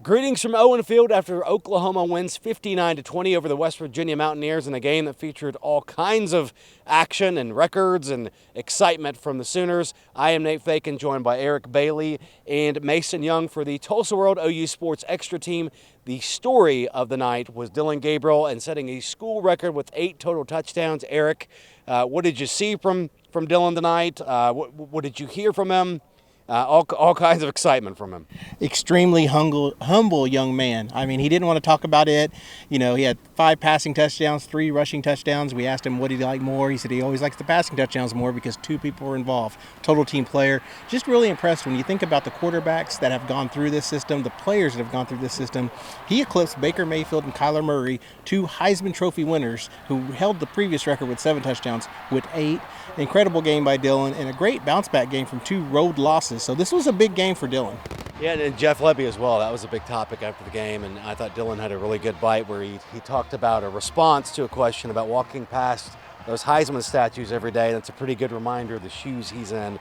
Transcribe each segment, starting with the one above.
Greetings from Owen Field after Oklahoma wins 59-20 over the West Virginia Mountaineers in a game that featured all kinds of action and records and excitement from the Sooners. I am Nate Feken, joined by Eric Bailey and Mason Young for the Tulsa World OU Sports Extra Team. The story of the night was Dillon Gabriel and setting a school record with 8 total touchdowns. Eric, what did you see from Dillon tonight? What did you hear from him? All kinds of excitement from him. Extremely humble young man. I mean, he didn't want to talk about it. You know, he had 5 passing touchdowns, 3 rushing touchdowns. We asked him what he'd like more. He said he always likes the passing touchdowns more because 2 people were involved. Total team player. Just really impressed when you think about the quarterbacks that have gone through this system, the players that have gone through this system. He eclipsed Baker Mayfield and Kyler Murray, 2 Heisman Trophy winners who held the previous record with 7 touchdowns with 8. Incredible game by Dillon and a great bounce-back game from 2 road losses. So this was a big game for Dillon. Yeah, and Jeff Lebby as well. That was a big topic after the game, and I thought Dillon had a really good bite where he talked about a response to a question about walking past those Heisman statues every day. That's a pretty good reminder of the shoes he's in.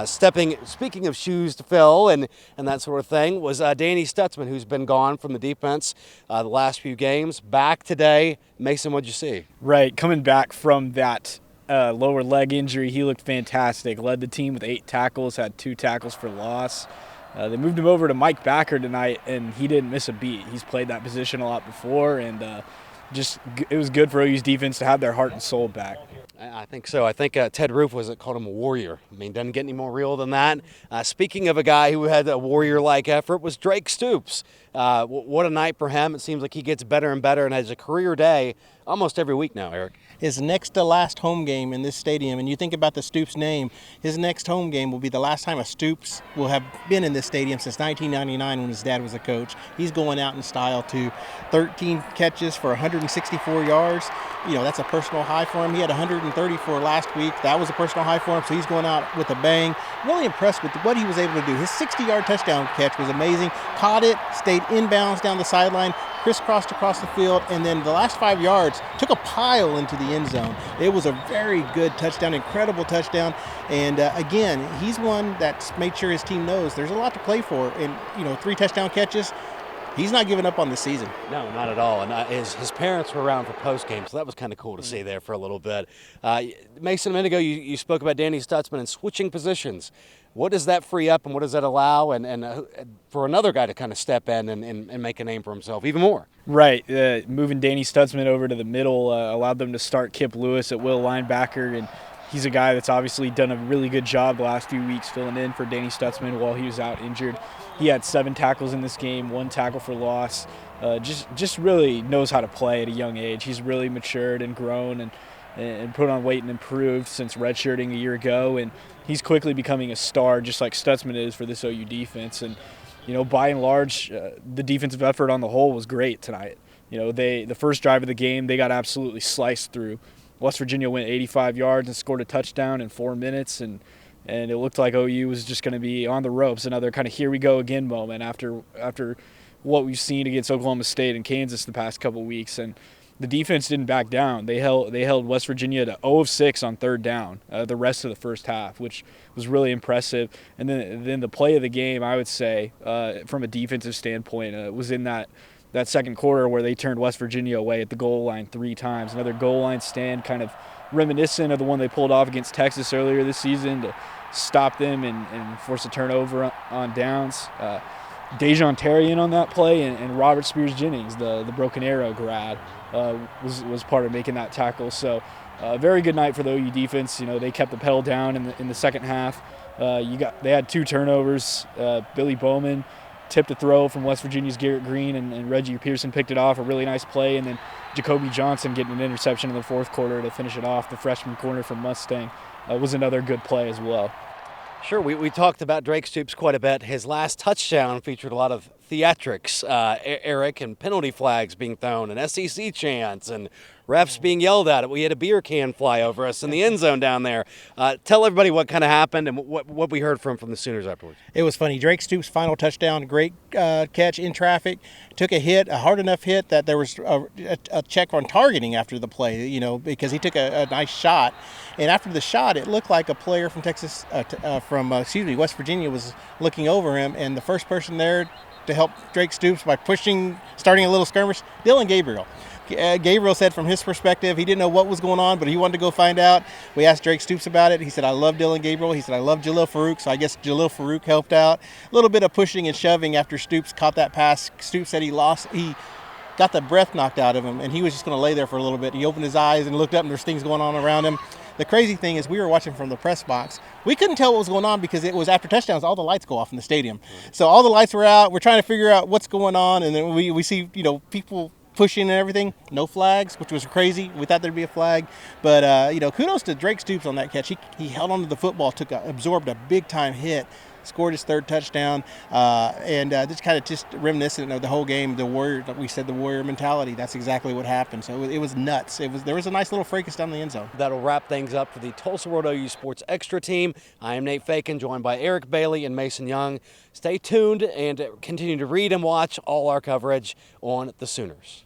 Speaking of shoes to fill and that sort of thing, was Danny Stutzman, who's been gone from the defense the last few games, back today. Mason, what'd you see? Right, coming back from that lower leg injury, he looked fantastic. Led the team with 8 tackles, had 2 tackles for loss. They moved him over to Mike Backer tonight, and he didn't miss a beat. He's played that position a lot before, and it was good for OU's defense to have their heart and soul back. I think so. I think Ted Roof called him a warrior. I mean, doesn't get any more real than that. Speaking of a guy who had a warrior-like effort, was Drake Stoops. What a night for him. It seems like he gets better and better and has a career day almost every week now, Eric. His next to last home game in this stadium, and you think about the Stoops name, his next home game will be the last time a Stoops will have been in this stadium since 1999 when his dad was a coach. He's going out in style to 13 catches for 164 yards. You know, that's a personal high for him. He had 134 last week. That was a personal high for him, so he's going out with a bang. Really impressed with what he was able to do. His 60-yard touchdown catch was amazing. Caught it, stayed inbounds down the sideline, crisscrossed across the field, and then the last 5 yards took a pile into the end zone. It was a very good touchdown, incredible touchdown. And again, he's one that's made sure his team knows there's a lot to play for. And, 3 touchdown catches. He's not giving up on this season. No, not at all. And his parents were around for post-game, so that was kind of cool to see there for a little bit. Mason, a minute ago, you spoke about Danny Stutzman and switching positions. What does that free up and what does that allow and for another guy to kind of step in and make a name for himself even more? Right. Moving Danny Stutzman over to the middle allowed them to start Kip Lewis at will linebacker, and he's a guy that's obviously done a really good job the last few weeks filling in for Danny Stutzman while he was out injured. He had 7 tackles in this game, 1 tackle for loss. Just really knows how to play at a young age. He's really matured and grown and put on weight and improved since redshirting a year ago, and he's quickly becoming a star just like Stutzman is for this OU defense. And by and large, the defensive effort on the whole was great tonight. The first drive of the game, they got absolutely sliced through. West Virginia went 85 yards and scored a touchdown in 4 minutes, and it looked like OU was just going to be on the ropes. Another kind of here we go again moment after what we've seen against Oklahoma State and Kansas the past couple weeks. And the defense didn't back down. They held West Virginia to 0 of 6 on 3rd down the rest of the first half, which was really impressive. And then the play of the game, I would say, from a defensive standpoint, was in that second quarter where they turned West Virginia away at the goal line 3 times. Another goal line stand kind of reminiscent of the one they pulled off against Texas earlier this season to stop them and force a turnover on downs. Dejon Terry in on that play, and Robert Spears-Jennings, the Broken Arrow grad, was part of making that tackle. So very good night for the OU defense. They kept the pedal down in the second half. They had 2 turnovers. Billy Bowman tipped a throw from West Virginia's Garrett Green, and Reggie Pearson picked it off, a really nice play, and then Jacoby Johnson getting an interception in the 4th quarter to finish it off. The freshman corner from Mustang was another good play as well. Sure, we talked about Drake Stoops quite a bit. His last touchdown featured a lot of theatrics, Eric, and penalty flags being thrown, and SEC chants, and refs being yelled at. We had a beer can fly over us in the end zone down there. Tell everybody what kind of happened and what we heard from the Sooners afterwards. It was funny. Drake Stoops' final touchdown, great catch in traffic. Took a hard enough hit that there was a check on targeting after the play, because he took a nice shot. And after the shot, it looked like a player from West Virginia was looking over him, and the first person there to help Drake Stoops by starting a little skirmish? Dylan Gabriel. Gabriel said from his perspective, he didn't know what was going on, but he wanted to go find out. We asked Drake Stoops about it. He said, I love Dylan Gabriel. He said, I love Jalil Farouk. So I guess Jalil Farouk helped out. A little bit of pushing and shoving after Stoops caught that pass. Stoops said he got the breath knocked out of him, and he was just going to lay there for a little bit. He opened his eyes and looked up, and there's things going on around him. The crazy thing is we were watching from the press box. We couldn't tell what was going on because it was after touchdowns, all the lights go off in the stadium. So all the lights were out. We're trying to figure out what's going on, and then we see, people pushing and everything. No flags, which was crazy. We thought there'd be a flag. But, kudos to Drake Stoops on that catch. He held onto the football, absorbed a big-time hit, scored his third touchdown, and just kind of just reminiscent of the whole game, the Warrior, like we said, the Warrior mentality. That's exactly what happened. So it was nuts. There was a nice little fracas down the end zone. That'll wrap things up for the Tulsa World OU Sports Extra team. I am Nate Feken, joined by Eric Bailey and Mason Young. Stay tuned and continue to read and watch all our coverage on the Sooners.